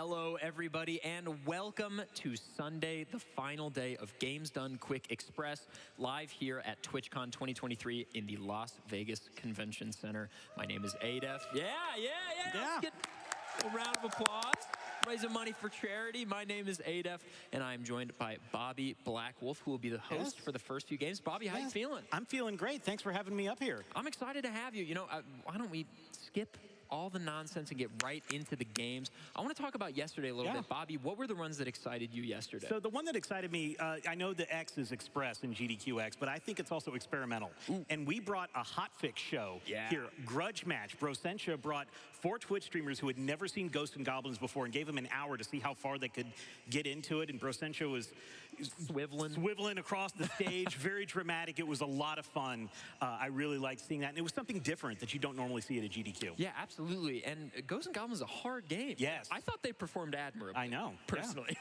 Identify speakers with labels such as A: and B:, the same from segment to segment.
A: Hello, everybody, and welcome to Sunday, the final day of Games Done Quick Express, live here at TwitchCon 2023 in the Las Vegas Convention Center. My name is Adef. Yeah. Let's get a round of applause. Raising money for charity. My name is Adef, and I am joined by Bobby Blackwolf, who will be the host for the first few games. Bobby, how you feeling?
B: I'm feeling great. Thanks for having me up here.
A: I'm excited to have you. You know, why don't we skip all the nonsense and get right into the games. I want to talk about yesterday a little bit. Bobby, what were the runs that excited you yesterday?
B: So the one that excited me, I know the X is Express in GDQX, but I think it's also experimental. And we brought a hotfix show here, Grudge Match. Brosensha brought 4 Twitch streamers who had never seen Ghosts and Goblins before and gave them an hour to see how far they could get into it. And Brosensha was swiveling across the stage, very dramatic. It was a lot of fun. I really liked seeing that. And it was something different that you don't normally see at a GDQ.
A: Yeah, absolutely. And Ghosts and Goblins is a hard game.
B: Yes.
A: I thought they performed admirably.
B: I know.
A: Personally.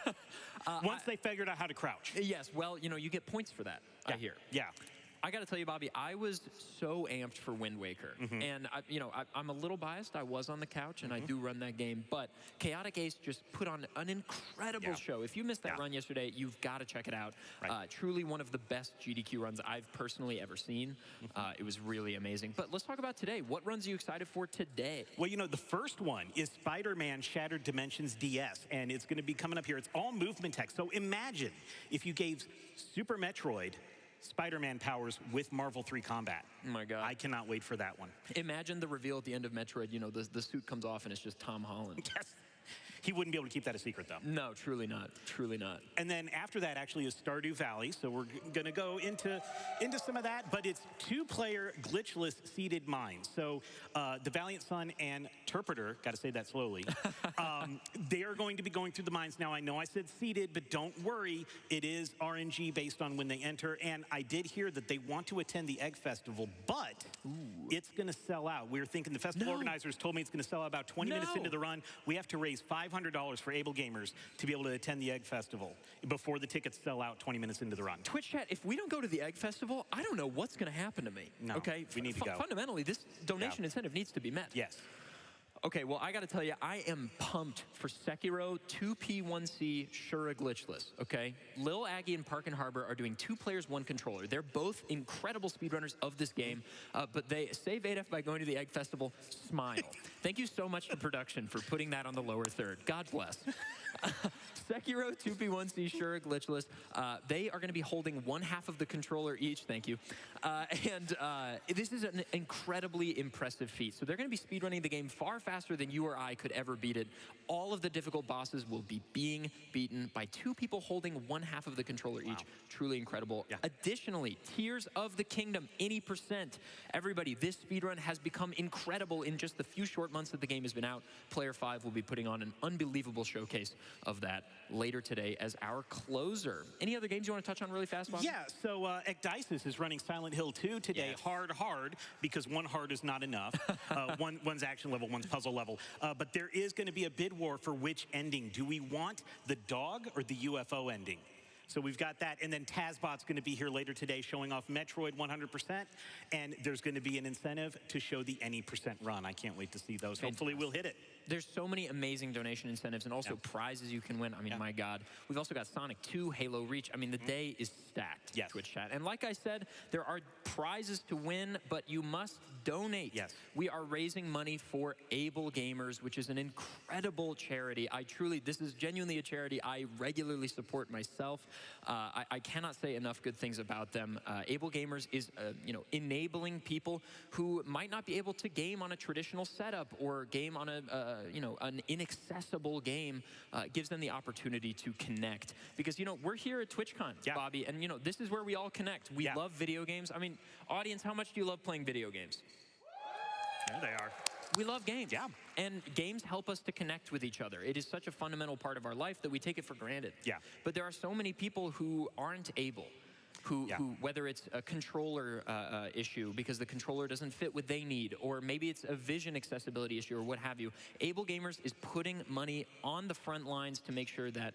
B: Once they figured out how to crouch.
A: Yes, well, you know, you get points for that, I hear.
B: Yeah.
A: I got to tell you, Bobby, I was so amped for Wind Waker. And, I'm a little biased. I was on the couch, and I do run that game. But Chaotic Ace just put on an incredible show. If you missed that run yesterday, you've got to check it out. Truly one of the best GDQ runs I've personally ever seen. It was really amazing. But let's talk about today. What runs are you excited for today?
B: Well, you know, the first one is Spider-Man Shattered Dimensions DS, and it's going to be coming up here. It's all movement tech. So imagine if you gave Super Metroid Spider-Man powers with Marvel 3 combat.
A: Oh my God.
B: I cannot wait for that one.
A: Imagine the reveal at the end of Metroid, you know, the suit comes off and it's just Tom Holland.
B: Yes. He wouldn't be able to keep that a secret, though.
A: No, truly not. Truly not.
B: And then after that, actually, is Stardew Valley. So we're going to go into some of that. But it's 2-player glitchless seeded mines. So the Valiant Sun and Interpreter, got to say that slowly, they are going to be going through the mines. Now, I know I said seeded, but don't worry. It is RNG based on when they enter. And I did hear that they want to attend the Egg Festival, but it's going to sell out. We were thinking the festival organizers told me it's going to sell out about 20 minutes into the run. We have to raise $500 for Able Gamers to be able to attend the Egg Festival before the tickets sell out 20 minutes into the run.
A: Twitch chat, if we don't go to the Egg Festival, I don't know what's going to happen to me.
B: No,
A: okay?
B: We need to go.
A: Fundamentally, this donation incentive needs to be met.
B: Yes.
A: Okay, well, I got to tell you, I am pumped for Sekiro 2P1C Shura Glitchless, okay? Lil Aggie and Park and Harbor are doing 2 players, 1 controller. They're both incredible speedrunners of this game, but they save ADF by going to the Egg Festival. Smile. Thank you so much to production for putting that on the lower third. God bless. Sekiro 2P1C Shura Glitchless. They are going to be holding 1/2 of the controller each. Thank you. This is an incredibly impressive feat. So they're going to be speedrunning the game far faster than you or I could ever beat it. All of the difficult bosses will be being beaten by 2 people holding 1/2 of the controller each. Truly incredible. Additionally, Tears of the Kingdom, any percent. Everybody, this speedrun has become incredible in just the few short months that the game has been out. Player 5 will be putting on an unbelievable showcase of that later today as our closer. Any other games you want to touch on really fast, Bob?
B: Yeah, so Ecdysis is running Silent Hill 2 today, hard, because 1 hard is not enough. One's action level, one's puzzle level. But there is going to be a bid war for which ending. Do we want the dog or the UFO ending? So we've got that, and then Tazbot's going to be here later today showing off Metroid 100%, and there's going to be an incentive to show the any percent run. I can't wait to see those. Hopefully we'll hit it.
A: There's so many amazing donation incentives and also prizes you can win. I mean, my God. We've also got Sonic 2, Halo Reach. I mean, the day is stacked, Twitch chat. And like I said, there are prizes to win, but you must donate. We are raising money for Able Gamers, which is an incredible charity. This is genuinely a charity I regularly support myself. I cannot say enough good things about them. Able Gamers is, enabling people who might not be able to game on a traditional setup or game on an inaccessible game. Gives them the opportunity to connect. Because, we're here at TwitchCon, Bobby, and, this is where we all connect. We love video games. I mean, audience, how much do you love playing video games?
B: There they are.
A: We love games. And games help us to connect with each other. It is such a fundamental part of our life that we take it for granted. But there are so many people who aren't able, who whether it's a controller issue because the controller doesn't fit what they need, or maybe it's a vision accessibility issue or what have you. Able Gamers is putting money on the front lines to make sure that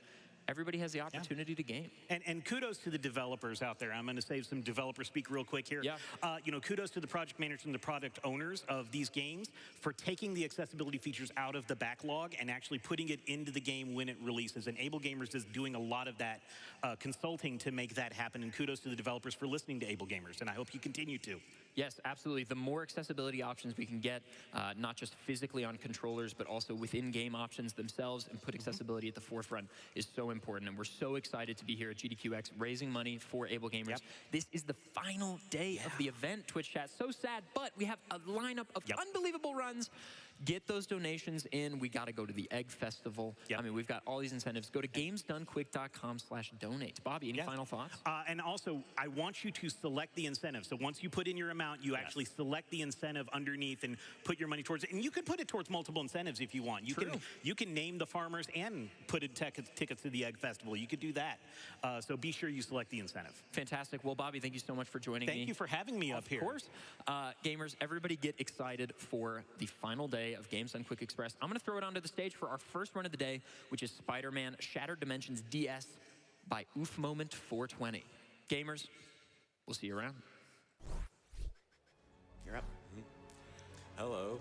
A: everybody has the opportunity to game.
B: And kudos to the developers out there. I'm going to save some developer speak real quick here.
A: Yeah.
B: You know, kudos to the project managers and the product owners of these games for taking the accessibility features out of the backlog and actually putting it into the game when it releases. And Able Gamers is doing a lot of that consulting to make that happen. And kudos to the developers for listening to Able Gamers. And I hope you continue to.
A: Yes, absolutely. The more accessibility options we can get, not just physically on controllers, but also within game options themselves, and put accessibility at the forefront is so important. And we're so excited to be here at GDQX raising money for Able Gamers.
B: Yep.
A: This is the final day of the event, Twitch chat. So sad, but we have a lineup of unbelievable runs. Get those donations in. We got to go to the Egg Festival. I mean, we've got all these incentives. Go to gamesdonequick.com/donate. Bobby, any final thoughts?
B: And also, I want you to select the incentive. So once you put in your amount, you actually select the incentive underneath and put your money towards it. And you can put it towards multiple incentives if you want. You can name the farmers and put in tickets to the Egg Festival. You could do that. So be sure you select the incentive.
A: Fantastic. Well, Bobby, thank you so much for joining me.
B: Thank you for having me up here.
A: Of course. Gamers, everybody get excited for the final day of Games Done Quick Express. I'm going to throw it onto the stage for our first run of the day, which is Spider-Man Shattered Dimensions DS by oofmoment420. Gamers, we'll see you around.
C: You're up. Hello.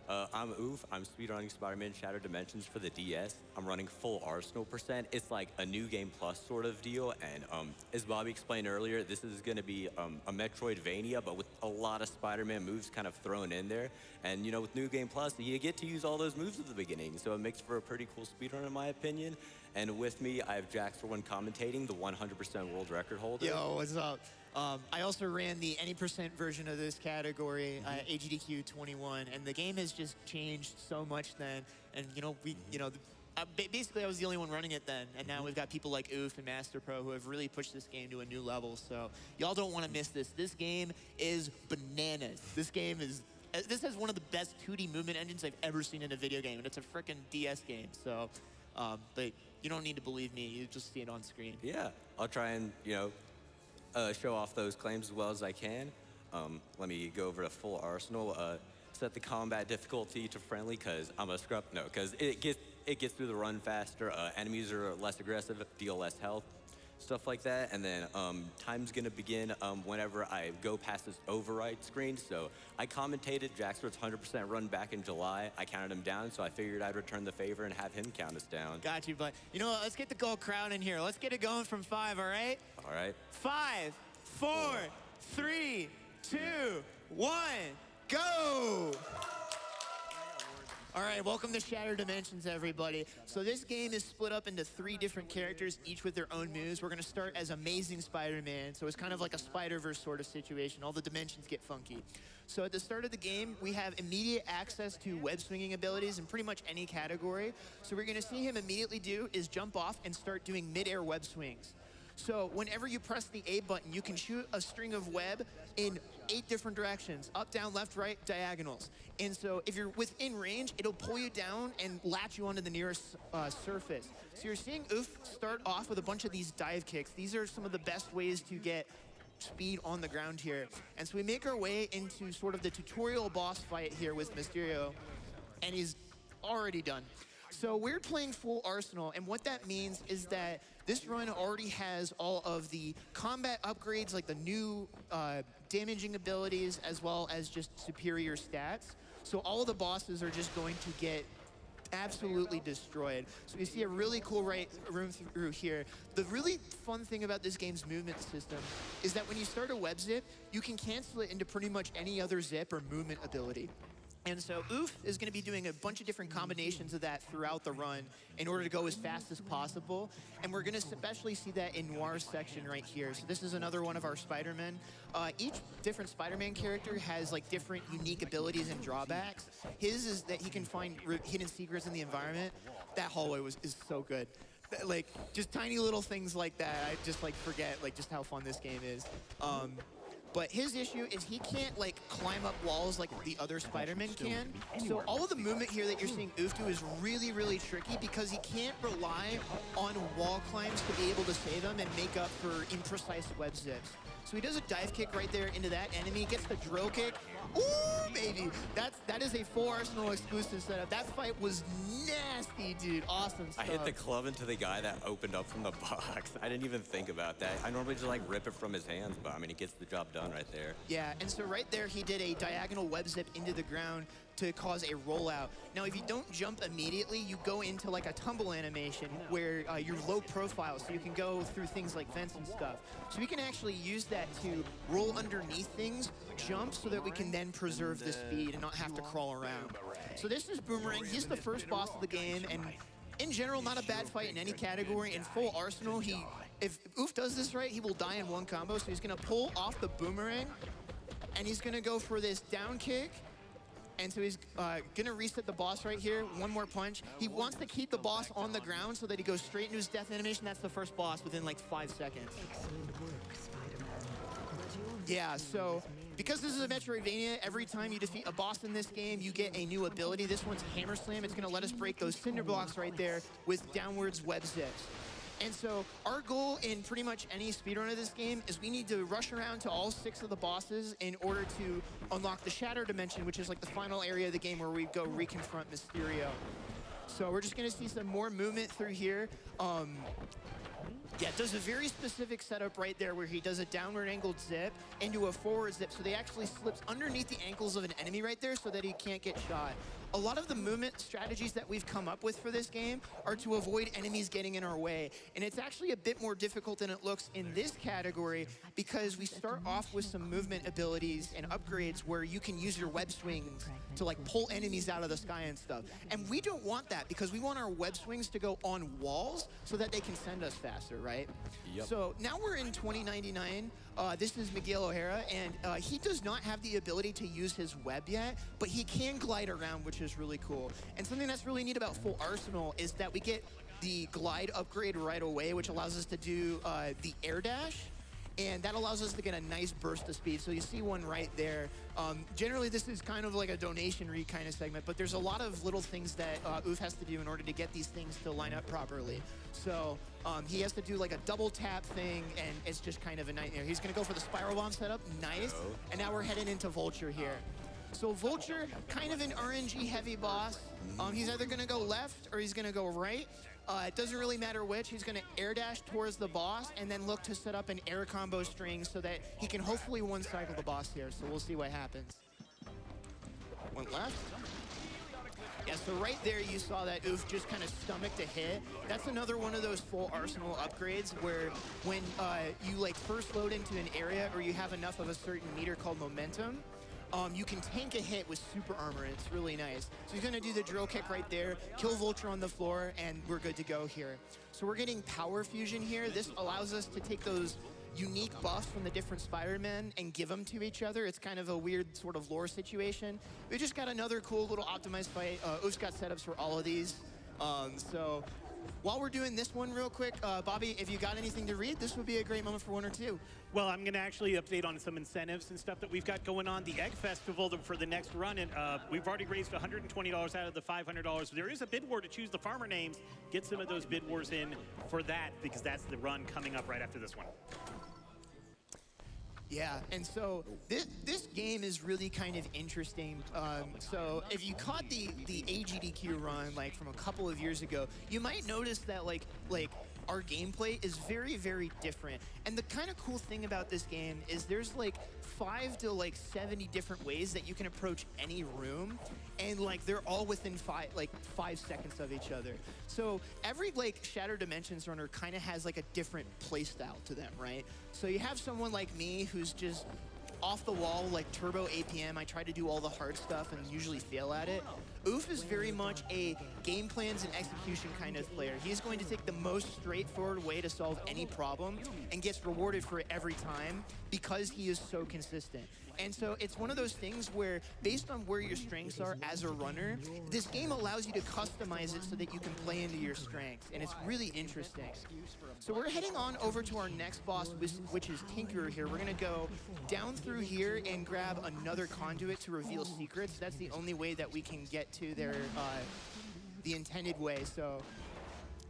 C: I'm Oof. I'm speedrunning Spider-Man Shattered Dimensions for the DS. I'm running full Arsenal %. It's like a new game plus sort of deal. And as Bobby explained earlier, this is going to be a Metroidvania, but with a lot of Spider-Man moves kind of thrown in there. And, you know, with New Game Plus, you get to use all those moves at the beginning. So it makes for a pretty cool speedrun, in my opinion. And with me, I have Jax for one commentating, the 100% world record holder.
D: Yo, what's up? I also ran the any % version of this category, AGDQ 21, and the game has just changed so much then. And basically I was the only one running it then, and now we've got people like Oof and Master Pro who have really pushed this game to a new level. So y'all don't want to miss this. This game is bananas. This has one of the best 2D movement engines I've ever seen in a video game, and it's a frickin' DS game. So, but you don't need to believe me. You just see it on screen.
C: Yeah, I'll try and show off those claims as well as I can. Let me go over to full Arsenal. Set the combat difficulty to friendly because I'm a scrub. No, because it gets through the run faster. Enemies are less aggressive, deal less health, stuff like that. And then time's gonna begin whenever I go past this override screen. So I commentated Jaxford's 100% run back in July. I counted him down, so I figured I'd return the favor and have him count us down.
D: Got you, but you know what? Let's get the gold crowd in here. Let's get it going from 5, all right?
C: All right.
D: 5, 4, 3, 2, 1, go! All right, welcome to Shattered Dimensions, everybody. So this game is split up into 3 different characters, each with their own moves. We're gonna start as Amazing Spider-Man, so it's kind of like a Spider-Verse sort of situation. All the dimensions get funky. So at the start of the game, we have immediate access to web swinging abilities in pretty much any category. So what we're gonna see him immediately do is jump off and start doing mid-air web swings. So whenever you press the A button, you can shoot a string of web in 8 different directions, up, down, left, right, diagonals. And so if you're within range, it'll pull you down and latch you onto the nearest surface. So you're seeing Oof start off with a bunch of these dive kicks. These are some of the best ways to get speed on the ground here. And so we make our way into sort of the tutorial boss fight here with Mysterio, and he's already done. So we're playing full Arsenal, and what that means is that this run already has all of the combat upgrades, like the new damaging abilities, as well as just superior stats. So all of the bosses are just going to get absolutely destroyed. So you see a really cool room through here. The really fun thing about this game's movement system is that when you start a web zip, you can cancel it into pretty much any other zip or movement ability. And so Oof is going to be doing a bunch of different combinations of that throughout the run in order to go as fast as possible. And we're going to especially see that in Noir's section right here. So this is another one of our Spider-Men. Each different Spider-Man character has like different unique abilities and drawbacks. His is that he can find hidden secrets in the environment. That hallway is so good. Like just tiny little things like that. I just like forget like just how fun this game is. But his issue is he can't like climb up walls like the other Spider-Men can. So all of the movement here that you're seeing Oof do is really, really tricky because he can't rely on wall climbs to be able to save him and make up for imprecise web zips. So he does a dive kick right there into that enemy, gets the drill kick, Ooh, baby. That is a full Arsenal exclusive setup. That fight was nasty, dude. Awesome stuff.
C: I hit the club into the guy that opened up from the box. I didn't even think about that. I normally just like rip it from his hands, but I mean, he gets the job done right there.
D: Yeah, and so right there, he did a diagonal web zip into the ground to cause a rollout. Now, if you don't jump immediately, you go into like a tumble animation where you're low profile, so you can go through things like vents and stuff. So we can actually use that to roll underneath things, jump, so that we can then preserve the speed and not have to crawl around. So this is Boomerang. He's the first boss of the game, and in general, not a bad fight in any category. In full Arsenal, if Oof does this right, he will die in one combo. So he's gonna pull off the Boomerang, and he's gonna go for this down kick. And so he's gonna reset the boss right here. One more punch. He wants to keep the boss on the ground so that he goes straight into his death animation. That's the first boss within like 5 seconds. Yeah, so because this is a Metroidvania, every time you defeat a boss in this game, you get a new ability. This one's Hammer Slam. It's gonna let us break those cinder blocks right there with downwards web zips. And so our goal in pretty much any speedrun of this game is we need to rush around to all 6 of the bosses in order to unlock the Shatter Dimension, which is like the final area of the game where we go reconfront Mysterio. So we're just gonna see some more movement through here. Yeah, it does a very specific setup right there where he does a downward angled zip into a forward zip, so they actually slips underneath the ankles of an enemy right there so that he can't get shot. A lot of the movement strategies that we've come up with for this game are to avoid enemies getting in our way. And it's actually a bit more difficult than it looks in this category because we start off with some movement abilities and upgrades where you can use your web swings to like pull enemies out of the sky and stuff. And we don't want that because we want our web swings to go on walls so that they can send us faster, right?
C: Yep.
D: So now we're in 2099. This is Miguel O'Hara, and he does not have the ability to use his web yet, but he can glide around, which is really cool. And something that's really neat about Full Arsenal is that we get the glide upgrade right away, which allows us to do the air dash, and that allows us to get a nice burst of speed. So you see one right there. Generally, this is kind of like a donation read kind of segment, but there's a lot of little things that Oof has to do in order to get these things to line up properly. So he has to do like a double tap thing, and it's just kind of a nightmare. He's gonna go for the spiral bomb setup, nice. And now we're heading into Vulture here. So Vulture, kind of an RNG heavy boss. He's either gonna go left or he's gonna go right. It doesn't really matter which. He's gonna air dash towards the boss and then look to set up an air combo string so that he can hopefully one cycle the boss here. So we'll see what happens. Went left. Yeah, so right there you saw that Oof just kind of stomached a hit. That's another one of those full Arsenal upgrades where when you like first load into an area or you have enough of a certain meter called momentum, you can tank a hit with super armor. It's really nice. So he's gonna do the drill kick right there, kill Vulture on the floor, and we're good to go here. So we're getting power fusion here. This allows us to take those unique buffs from the different Spider-Men and give them to each other. It's kind of a weird sort of lore situation. We just got another cool little optimized fight. Oof's got setups for all of these. So while we're doing this one real quick, Bobby, if you got anything to read, this would be a great moment for one or two.
B: Well, I'm going to actually update on some incentives and stuff that we've got going on. The Egg Festival for the next run, and we've already raised $120 out of the $500. There is a bid war to choose the farmer names. Get some of those bid wars in for that because that's the run coming up right after this one.
D: Yeah, and so this game is really kind of interesting. So if you caught the AGDQ run like from a couple of years ago, you might notice that like our gameplay is very, very different. And the kind of cool thing about this game is there's like 5 to like 70 different ways that you can approach any room, and like they're all within 5 seconds of each other. So every like Shattered Dimensions runner kind of has like a different play style to them, right? So you have someone like me who's just off the wall, like turbo APM. I try to do all the hard stuff and usually fail at it. Oof is very much a game plans and execution kind of player. He's going to take the most straightforward way to solve any problem and gets rewarded for it every time because he is so consistent. And so it's one of those things where, based on where your strengths are as a runner, this game allows you to customize it so that you can play into your strengths, and it's really interesting. So we're heading on over to our next boss, which is Tinkerer here. We're gonna go down through here and grab another conduit to reveal secrets. That's the only way that we can get to their, the intended way. So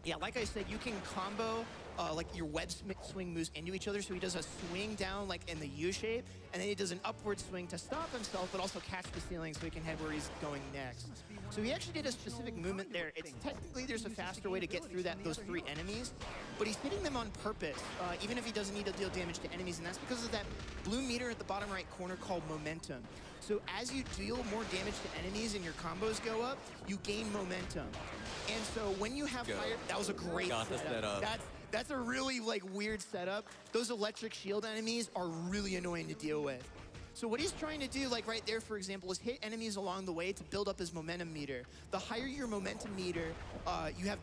D: yeah, like I said, you can combo like your web swing moves into each other. So he does a swing down like in the U shape, and then he does an upward swing to stop himself, but also catch the ceiling so he can head where he's going next. So he actually did a specific movement there. It's technically there's a faster way to get through those 3 enemies, but he's hitting them on purpose, even if he doesn't need to deal damage to enemies, and that's because of that blue meter at the bottom right corner called momentum. So as you deal more damage to enemies and your combos go up, you gain momentum. And so when you have fire, that was a great setup. That's a really like weird setup. Those electric shield enemies are really annoying to deal with. So what he's trying to do, like right there, for example, is hit enemies along the way to build up his momentum meter. The higher your momentum meter, you have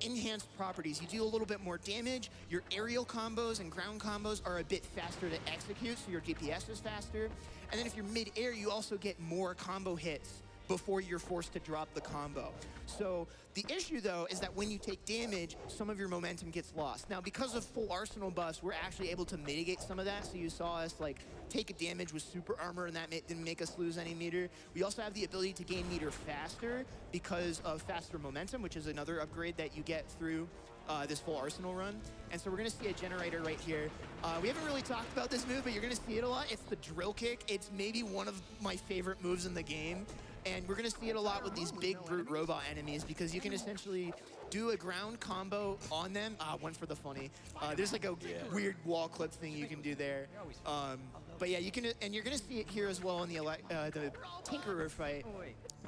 D: enhanced properties. You do a little bit more damage. Your aerial combos and ground combos are a bit faster to execute, so your DPS is faster. And then if you're mid-air, you also get more combo hits before you're forced to drop the combo. So the issue, though, is that when you take damage, some of your momentum gets lost. Now, because of full arsenal buffs, we're actually able to mitigate some of that. So you saw us like take a damage with super armor, and that didn't make us lose any meter. We also have the ability to gain meter faster because of faster momentum, which is another upgrade that you get through this full arsenal run. And so we're gonna see a generator right here. We haven't really talked about this move, but you're gonna see it a lot. It's the drill kick. It's maybe one of my favorite moves in the game. And we're gonna see it a lot with these big brute robot enemies because you can essentially do a ground combo on them. One for the funny. There's like a weird wall clip thing you can do there. But yeah, you can, and you're gonna see it here as well in the Tinkerer fight,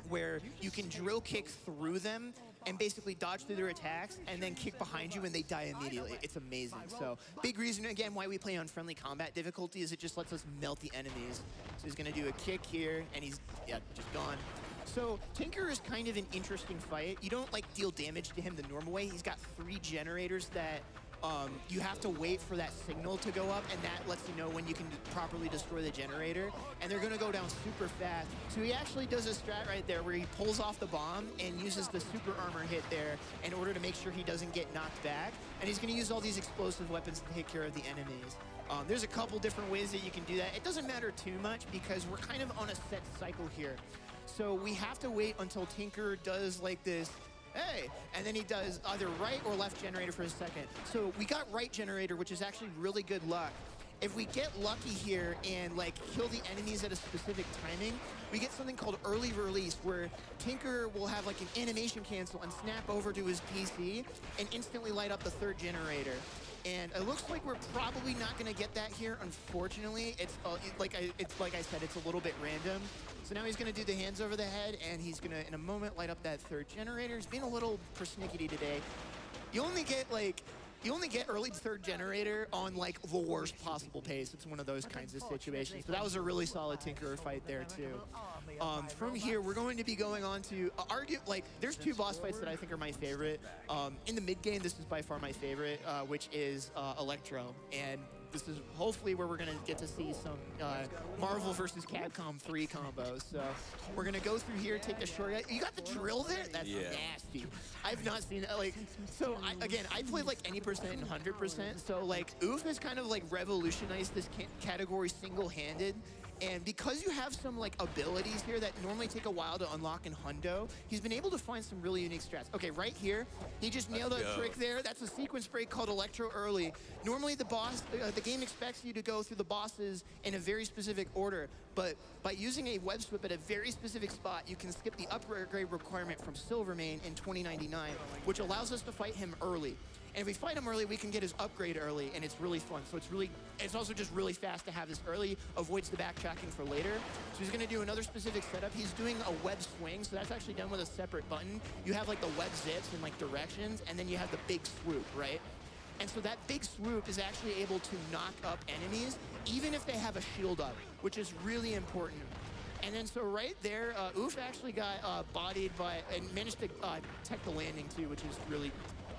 D: where you can drill kick through them and basically dodge through their attacks and then kick behind you and they die immediately. It's amazing. So big reason, again, why we play on friendly combat difficulty is it just lets us melt the enemies. So he's gonna do a kick here and he's, just gone. So Tinker is kind of an interesting fight. You don't like deal damage to him the normal way. He's got 3 generators that you have to wait for that signal to go up, and that lets you know when you can properly destroy the generator. And they're gonna go down super fast. So he actually does a strat right there where he pulls off the bomb and uses the super armor hit there in order to make sure he doesn't get knocked back. And he's gonna use all these explosive weapons to take care of the enemies. There's a couple different ways that you can do that. It doesn't matter too much because we're kind of on a set cycle here. So we have to wait until Tinker does like this, hey, and then he does either right or left generator for a second. So we got right generator, which is actually really good luck. If we get lucky here and like kill the enemies at a specific timing, we get something called early release, where Tinker will have like an animation cancel and snap over to his PC and instantly light up the 3rd generator. And it looks like we're probably not going to get that here, unfortunately. It's like I said, it's a little bit random. So now he's going to do the hands over the head, and he's going to, in a moment, light up that 3rd generator. He's being a little persnickety today. You only get early 3rd generator on like the worst possible pace. It's one of those kinds of situations. So that was a really solid Tinkerer fight there too. From here, we're going to be going on to there's 2 boss fights that I think are my favorite. In the mid game, this is by far my favorite, which is Electro. And this is hopefully where we're going to get to see some Marvel versus Capcom 3 combos. So we're going to go through here, take the shortcut. You got the drill there? That's nasty. I've not seen that. I played like any percent and 100%. So like Oof has kind of like revolutionized this category single-handed. And because you have some like abilities here that normally take a while to unlock in Hundo, he's been able to find some really unique strats. Okay, right here, he just nailed a trick there. That's a sequence break called Electro Early. Normally the game expects you to go through the bosses in a very specific order, but by using a web whip at a very specific spot, you can skip the upgrade requirement from Silvermane in 2099, which allows us to fight him early. And if we fight him early, we can get his upgrade early, and it's really fun. So it's also just really fast to have this early, avoids the backtracking for later. So he's gonna do another specific setup. He's doing a web swing, so that's actually done with a separate button. You have like the web zips and like directions, and then you have the big swoop, right? And so that big swoop is actually able to knock up enemies, even if they have a shield up, which is really important. And then so right there, Oof actually got bodied by, and managed to tech the landing too, which is really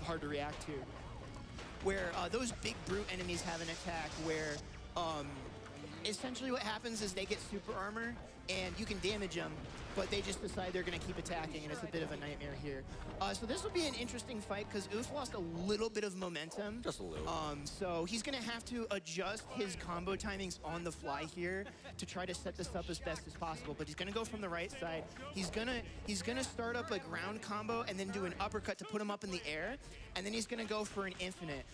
D: hard to react to. Where those big brute enemies have an attack where essentially what happens is they get super armor and you can damage them, but they just decide they're going to keep attacking, and it's a bit of a nightmare here. So this will be an interesting fight because Oof lost a little bit of momentum.
C: Just a little.
D: So he's going to have to adjust his combo timings on the fly here to try to set this up as best as possible. But he's going to go from the right side. He's gonna start up a ground combo and then do an uppercut to put him up in the air, and then he's going to go for an infinite.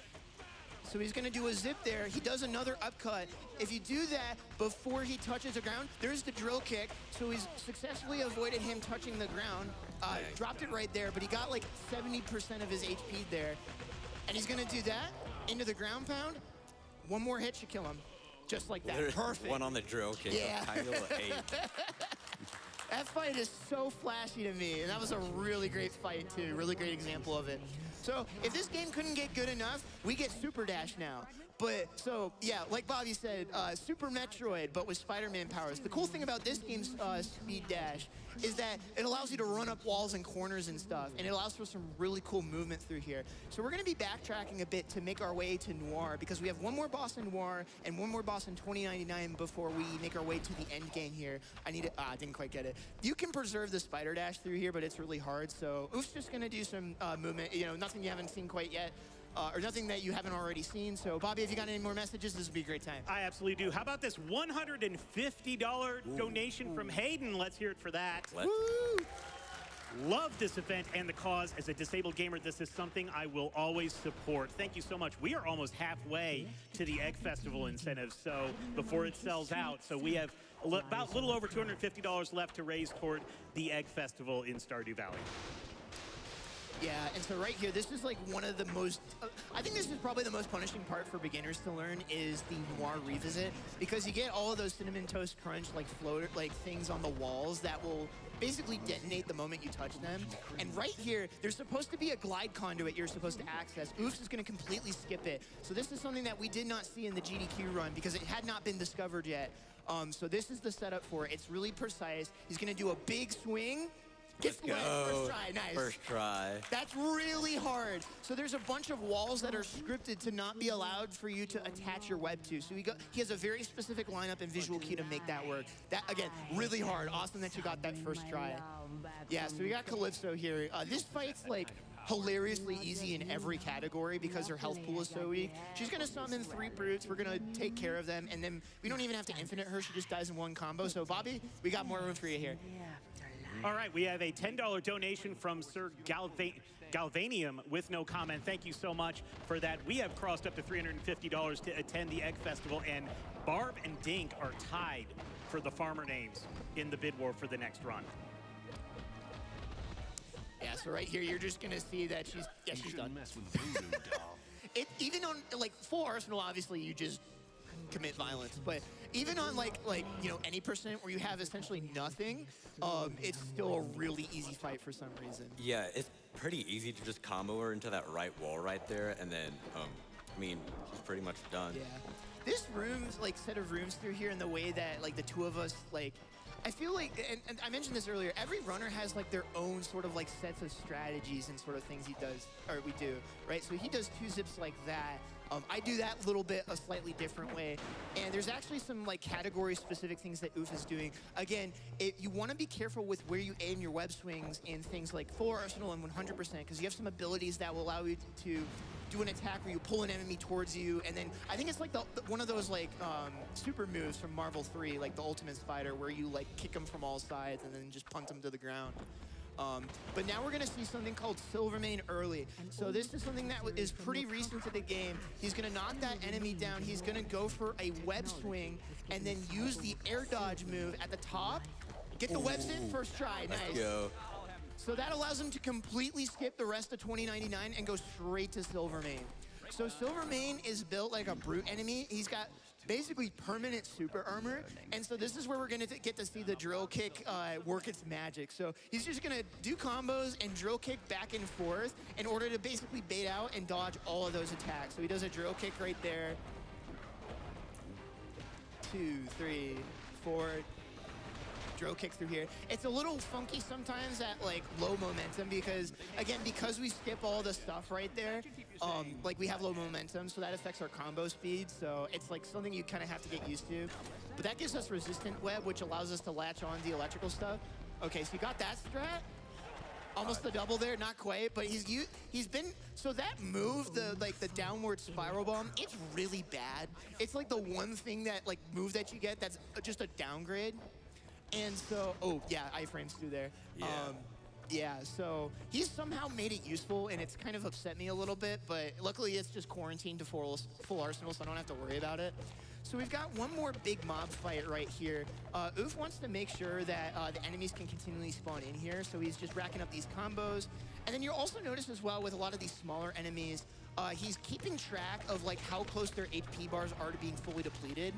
D: So he's gonna do a zip there. He does another upcut. If you do that before he touches the ground, there's the drill kick. So he's successfully avoided him touching the ground. Dropped it right there, but he got like 70% of his HP there. And he's gonna do that into the ground pound. One more hit should kill him. Just like that, perfect.
C: One on the drill kick.
D: Yeah.
C: Title 8.
D: That fight is so flashy to me, and that was a really great fight too, really great example of it. So if this game couldn't get good enough, we get Super Dash now. But so yeah, like Bobby said, Super Metroid, but with Spider-Man powers. The cool thing about this game's Speed Dash is that it allows you to run up walls and corners and stuff, and it allows for some really cool movement through here. So we're gonna be backtracking a bit to make our way to Noir, because we have one more boss in Noir and one more boss in 2099 before we make our way to the end game here. I didn't quite get it. You can preserve the Spider Dash through here, but it's really hard. So Oof's just gonna do some movement, nothing you haven't seen quite yet. Or nothing that you haven't already seen. So, Bobby, if you got any more messages, this would be a great time.
B: I absolutely do. How about this $150 donation from Hayden? Let's hear it for that.
D: Woo!
B: Love this event and the cause. As a disabled gamer, this is something I will always support. Thank you so much. We are almost halfway to the Egg Festival incentives, so before it sells out. So we have about a little over $250 left to raise toward the Egg Festival in Stardew Valley.
D: Yeah, and so right here, this is like one of the most, I think this is probably the most punishing part for beginners to learn is the Noir Revisit, because you get all of those Cinnamon Toast Crunch like things on the walls that will basically detonate the moment you touch them. And right here, there's supposed to be a glide conduit you're supposed to access. Oofs is gonna completely skip it. So this is something that we did not see in the GDQ run because it had not been discovered yet. So this is the setup for it. It's really precise. He's gonna do a big swing.
C: Let's go.
D: First try, nice.
C: First try.
D: That's really hard. So there's a bunch of walls that are scripted to not be allowed for you to attach your web to. So he has a very specific lineup and visual key to make that work. That, again, really hard. Awesome that you got that first try. Yeah, so we got Calypso here. This fight's like hilariously easy in every category because her health pool is so weak. She's gonna summon 3 brutes. We're gonna take care of them, and then we don't even have to infinite her. She just dies in one combo. So Bobby, we got more room for you here.
B: All right, we have a $10 donation from Sir Galvanium with no comment. Thank you so much for that. We have crossed up to $350 to attend the Egg Festival, and Barb and Dink are tied for the farmer names in the bid war for the next run.
D: Yeah, so right here, you're just gonna see that she's done.
E: Mess with voodoo, doll.
D: Even on like full arsenal, obviously you just commit violence, but even on like any percent where you have essentially nothing, it's still a really easy fight for some reason.
C: Yeah, it's pretty easy to just combo her into that right wall right there, and then I mean, she's pretty much done.
D: Yeah, this room's set of rooms through here, and the way that the two of us I feel like, and I mentioned this earlier, every runner has their own sort of sets of strategies and sort of things he does, or we do, right? So he does 2 zips like that. I do that little bit a slightly different way. And there's actually some category specific things that Oof is doing. Again, you want to be careful with where you aim your web swings in things like full arsenal and 100%, because you have some abilities that will allow you to do an attack where you pull an enemy towards you, and then I think it's one of those super moves from Marvel 3, like the Ultimate Spider, where you kick them from all sides and then just punt them to the ground. But now we're gonna see something called Silvermane early. So this is something that is pretty recent to the game. He's gonna knock that enemy down. He's gonna go for a web swing and then use the air dodge move at the top. Get the webs in first try, nice.
C: Let's go.
D: So that allows him to completely skip the rest of 2099 and go straight to Silvermane. So Silvermane is built like a brute enemy. He's got basically permanent super armor, and so this is where we're gonna get to see the drill kick work its magic. So he's just gonna do combos and drill kick back and forth in order to basically bait out and dodge all of those attacks. So he does a drill kick right there. 2, 3, 4. Drill kick through here. It's a little funky sometimes at low momentum because we skip all the stuff right there, we have low momentum, so that affects our combo speed. So it's something you kind of have to get used to. But that gives us resistant web, which allows us to latch on the electrical stuff. Okay, so you got that strat. Almost the double there, not quite, but he's been, so that move, the downward spiral bomb, it's really bad. It's the one thing that move that you get that's just a downgrade. And so, oh yeah, iframes through there.
C: Yeah.
D: Yeah, so he's somehow made it useful, and it's kind of upset me a little bit, but luckily it's just quarantined to full arsenal, so I don't have to worry about it. So we've got one more big mob fight right here. Oof wants to make sure that the enemies can continually spawn in here, so he's just racking up these combos. And then you'll also notice as well with a lot of these smaller enemies, he's keeping track of like how close their HP bars are to being fully depleted.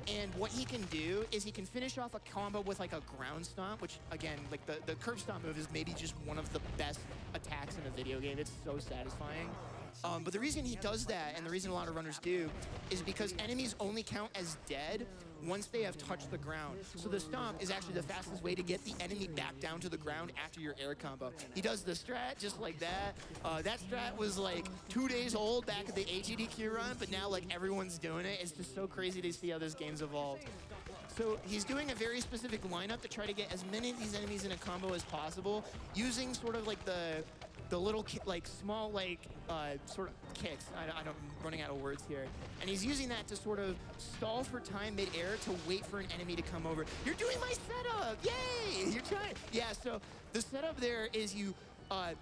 D: And what he can do is he can finish off a combo with like a ground stomp, which again, like the curb stomp move is maybe just one of the best attacks in a video game. It's so satisfying. But the reason he does that, and the reason a lot of runners do, is because enemies only count as dead once they have touched the ground. So the stomp is actually the fastest way to get the enemy back down to the ground after your air combo. He does the strat just like that. That strat was like 2 days old back at the AGDQ run, but now like everyone's doing it. It's just so crazy to see how this game's evolved. So he's doing a very specific lineup to try to get as many of these enemies in a combo as possible, using sort of like the little, like, small, like, sort of kicks. I'm running out of words here. And he's using that to sort of stall for time mid-air to wait for an enemy to come over. You're doing my setup! Yay! You're trying. Yeah, so the setup there is you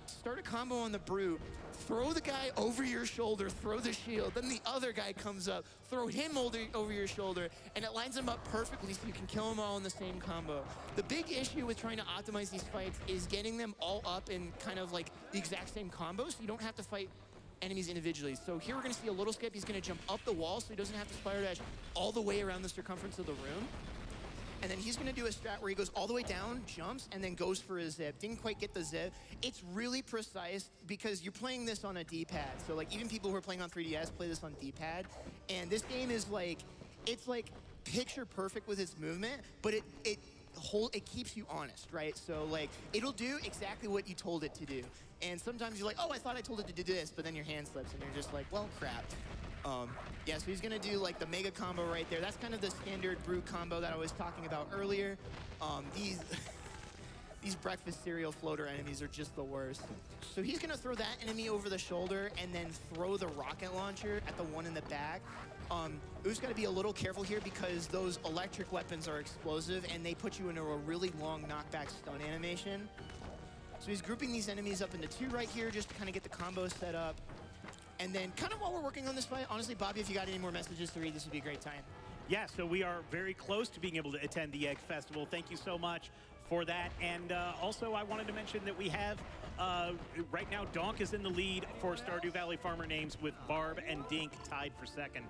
D: start a combo on the Brute, throw the guy over your shoulder, throw the shield, then the other guy comes up, throw him over your shoulder, and it lines them up perfectly so you can kill them all in the same combo. The big issue with trying to optimize these fights is getting them all up in kind of like the exact same combo so you don't have to fight enemies individually. So here we're going to see a little skip. He's going to jump up the wall so he doesn't have to spider dash all the way around the circumference of the room. And then he's going to do a strat where he goes all the way down, jumps, and then goes for a zip. Didn't quite get the zip. It's really precise because you're playing this on a D-pad. So like even people who are playing on 3DS play this on D-pad. And this game is like, it's like picture perfect with its movement, but it keeps you honest, right? So like it'll do exactly what you told it to do. And sometimes you're like, oh, I thought I told it to do this, but then your hand slips and you're just like, well, crap. Yeah, so he's gonna do like the mega combo right there. That's kind of the standard Brute combo that I was talking about earlier. These breakfast cereal floater enemies are just the worst. So he's gonna throw that enemy over the shoulder and then throw the rocket launcher at the one in the back. Oof's gotta be a little careful here because those electric weapons are explosive and they put you into a really long knockback stun animation. So he's grouping these enemies up into two right here just to kind of get the combo set up. And then kind of while we're working on this fight, honestly, Bobby, if you got any more messages to read, this would be a great time.
B: Yeah, so we are very close to being able to attend the Egg Festival. Thank you so much for that. And also, I wanted to mention that we have, right now, Donk is in the lead for Stardew Valley Farmer names with Barb and Dink tied for second.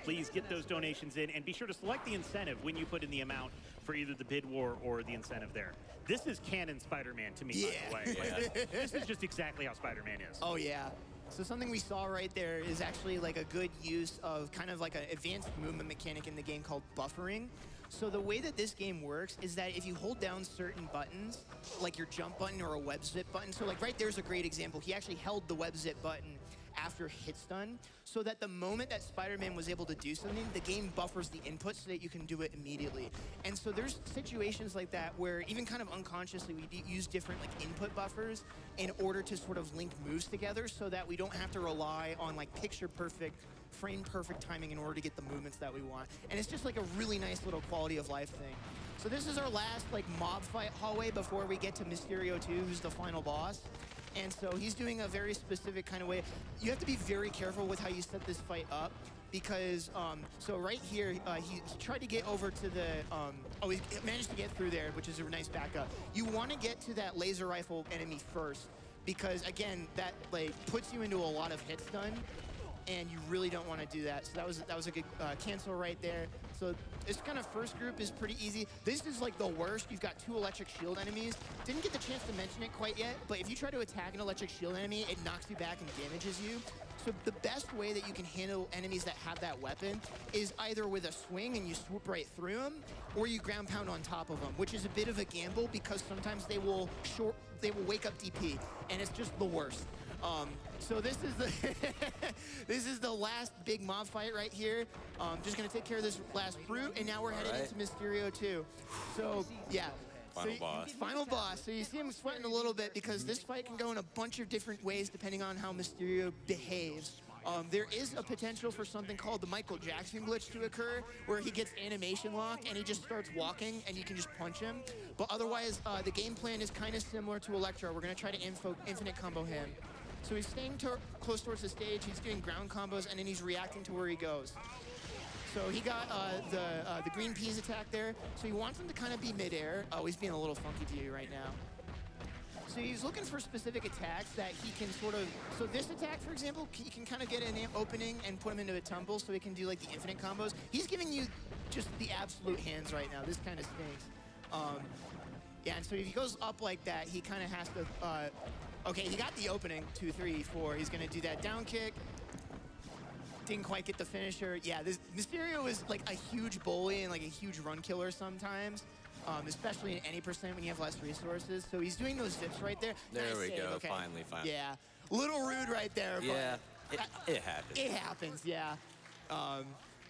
B: Please get those donations in and be sure to select the incentive when you put in the amount for either the bid war or the incentive there. This is canon Spider-Man to me, by the way. Like, this is just exactly how Spider-Man is.
D: Oh, yeah. So something we saw right there is actually like a good use of kind of like an advanced movement mechanic in the game called buffering. So the way that this game works is that if you hold down certain buttons, like your jump button or a web zip button, so like right there's a great example. He actually held the web zip button after hit stun, so that the moment that Spider-Man was able to do something, the game buffers the input so that you can do it immediately. And so there's situations like that where even kind of unconsciously we use different like input buffers in order to sort of link moves together so that we don't have to rely on like picture perfect, frame perfect timing in order to get the movements that we want. And it's just like a really nice little quality of life thing. So this is our last like mob fight hallway before we get to Mysterio 2, who's the final boss. And so he's doing a very specific kind of way. You have to be very careful with how you set this fight up because, so right here, he tried to get over to the, oh, he managed to get through there, which is a nice backup. You want to get to that laser rifle enemy first because, again, that like puts you into a lot of hit stun and you really don't want to do that. So that was a good cancel right there. So this kind of first group is pretty easy. This is like the worst. You've got two electric shield enemies. Didn't get the chance to mention it quite yet, but if you try to attack an electric shield enemy, it knocks you back and damages you. So the best way that you can handle enemies that have that weapon is either with a swing and you swoop right through them, or you ground pound on top of them, which is a bit of a gamble because sometimes they will wake up DP, and it's just the worst. So this is the this is the last big mob fight right here. Just gonna take care of this last Brute, and now we're headed into Mysterio 2. So yeah. Final boss. So you see him sweating a little bit because this fight can go in a bunch of different ways depending on how Mysterio behaves. There is a potential for something called the Michael Jackson glitch to occur, where he gets animation lock and he just starts walking and you can just punch him. But otherwise, the game plan is kind of similar to Electro. We're going to try to infinite combo him. So he's staying close towards the stage, he's doing ground combos, and then he's reacting to where he goes. So he got the green peas attack there. So he wants him to kind of be midair. Oh, he's being a little funky to you right now. So he's looking for specific attacks that he can sort of... So this attack, for example, he can kind of get an opening and put him into a tumble so he can do like the infinite combos. He's giving you just the absolute hands right now. This kind of stinks. Yeah, and so if he goes up like that, he kind of has to... okay, he got the opening, 2, 3, 4. He's going to do that down kick. Didn't quite get the finisher. Yeah, this Mysterio is like a huge bully and like a huge run killer sometimes. Especially in any percent when you have less resources. So he's doing those zips right there.
C: There
D: nice
C: we
D: save.
C: go,
D: Okay.
C: finally.
D: Yeah, little rude right there.
C: Yeah,
D: but
C: it happens.
D: It happens, yeah.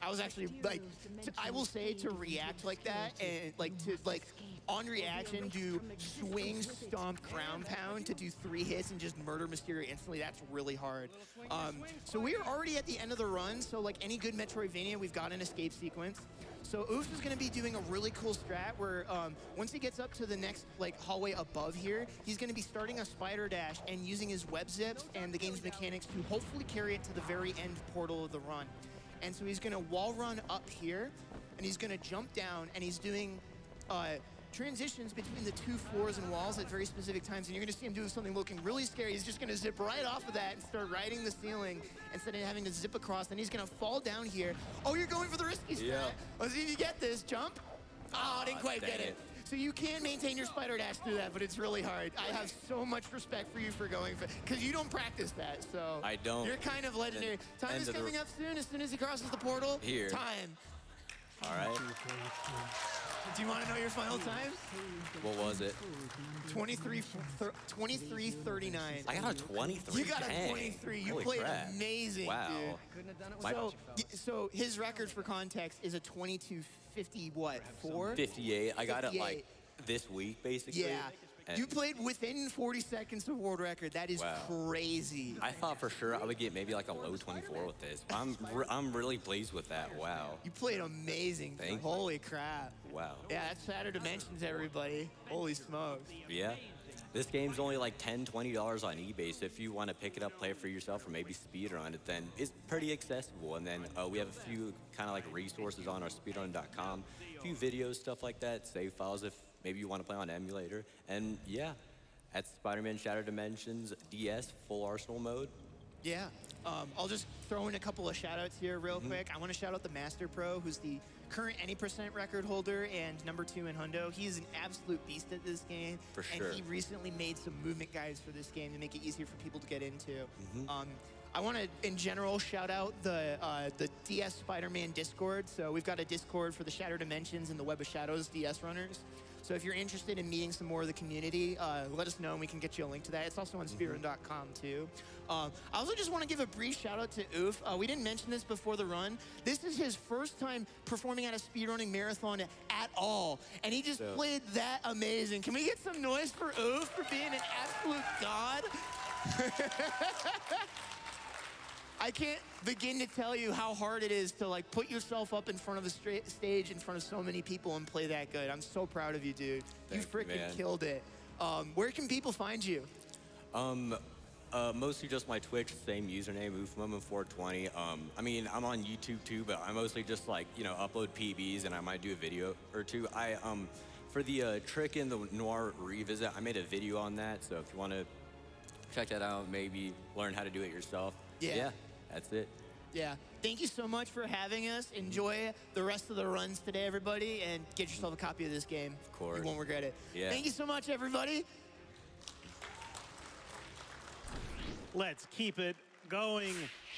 D: I was actually like, I will say to react like that and like to on reaction do swing, stomp, ground pound to do 3 hits and just murder Mysterio instantly. That's really hard. So we're already at the end of the run. So like any good Metroidvania, we've got an escape sequence. So Oof is going to be doing a really cool strat where once he gets up to the next like hallway above here, he's going to be starting a spider dash and using his web zips and the game's mechanics to hopefully carry it to the very end portal of the run. And so he's going to wall run up here, and he's going to jump down, and he's doing transitions between the 2 floors and walls at very specific times, and you're going to see him doing something looking really scary. He's just going to zip right off of that and start riding the ceiling instead of having to zip across. Then he's going to fall down here. Oh, you're going for the risky strat.
C: Yeah.
D: Let's see if you get this. Jump. Oh, didn't quite get it. So you can maintain your spider dash through that, but it's really hard. I have so much respect for you for going for, because you don't practice that, so.
C: I don't.
D: You're kind of legendary. Time is coming up soon. As soon as he crosses the portal.
C: Here.
D: Time.
C: All right.
D: Do you want to know your final time?
C: What was it?
D: 23:39.
C: I got a 23.
D: You got a
C: Dang.
D: 23. You
C: Holy
D: played
C: crap.
D: amazing,
C: Wow.
D: dude. So his record for context is a 22:50 what? 4?
C: 58. I got it
D: 58.
C: like this week, basically.
D: Yeah.
C: And
D: You played within 40 seconds of world record. That is
C: Wow.
D: crazy.
C: I thought for sure I would get maybe like a low 24 with this. I'm really pleased with that. Wow.
D: You played amazing.
C: Thank you.
D: Holy crap.
C: Wow.
D: Yeah, that's Shattered Dimensions, everybody. Holy smokes.
C: Yeah. This game's only like $10, $20 on eBay, so if you want to pick it up, play it for yourself, or maybe speedrun it, then it's pretty accessible. And then we have a few kind of like resources on our speedrun.com, a few videos, stuff like that, save files if maybe you want to play on emulator. And yeah, that's Spider-Man Shattered Dimensions DS full arsenal mode.
D: Yeah. I'll just throw in a couple of shout-outs here real quick. I want to shout out the Master Pro, who's the current any percent record holder and #2 in Hundo. He's an absolute beast at this game.
C: For sure.
D: And he recently made some movement guides for this game to make it easier for people to get into. I want to, in general, shout out the DS Spider-Man Discord. So we've got a Discord for the Shattered Dimensions and the Web of Shadows DS runners. So if you're interested in meeting some more of the community, let us know and we can get you a link to that. It's also on speedrun.com too. I also just want to give a brief shout out to Oof. We didn't mention this before the run. This is his first time performing at a speedrunning marathon at all. And he just played that amazing. Can we get some noise for Oof for being an absolute god? I can't begin to tell you how hard it is to like put yourself up in front of a stage in front of so many people and play that good. I'm so proud of you, dude. You freaking killed it. Where can people find you?
C: Mostly just my Twitch, same username, oofmoment420. I mean, I'm on YouTube too, but I mostly just like, you know, upload PBs and I might do a video or two. For the Trick in the Noir revisit, I made a video on that. So if you want to check that out, maybe learn how to do it yourself. Yeah, that's it.
D: Yeah. Thank you so much for having us. Enjoy the rest of the runs today, everybody, and get yourself a copy of this game.
C: Of course.
D: You won't regret it.
C: Yeah.
D: Thank you so much, everybody.
B: Let's keep it going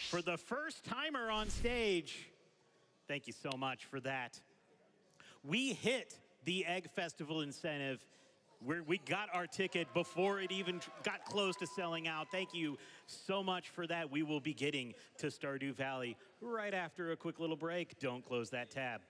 B: for the first timer on stage. Thank you so much for that. We hit the Egg Festival incentive. We got our ticket before it even got close to selling out. Thank you so much for that. We will be getting to Stardew Valley right after a quick little break. Don't close that tab.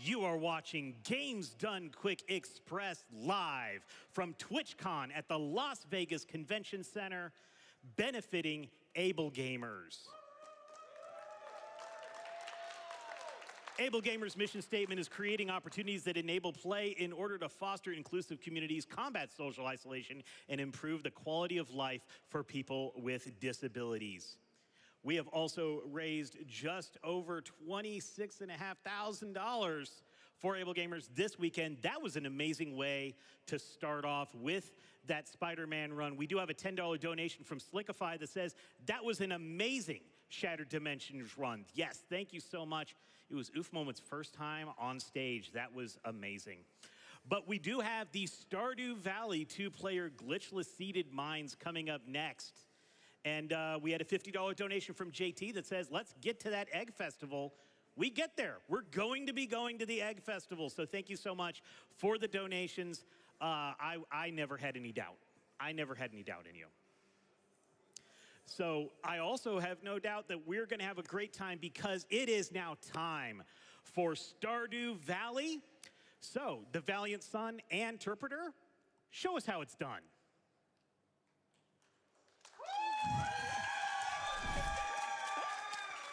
B: You are watching Games Done Quick Express live from TwitchCon at the Las Vegas Convention Center, benefiting Able Gamers. Able Gamers' mission statement is creating opportunities that enable play in order to foster inclusive communities, combat social isolation, and improve the quality of life for people with disabilities. We have also raised just over $26,500 for Able Gamers this weekend. That was an amazing way to start off with that Spider-Man run. We do have a $10 donation from Slickify that says, that was an amazing Shattered Dimensions run. Yes, thank you so much. It was oofmoment's first time on stage. That was amazing. But we do have the Stardew Valley 2-player glitchless seeded mines coming up next. And we had a $50 donation from JT that says, let's get to that Egg Festival. We get there. We're going to be going to the Egg Festival. So thank you so much for the donations. I never had any doubt. I never had any doubt in you. So I also have no doubt that we're going to have a great time because it is now time for Stardew Valley. So the Valiant Son and Interpreter, show us how it's done.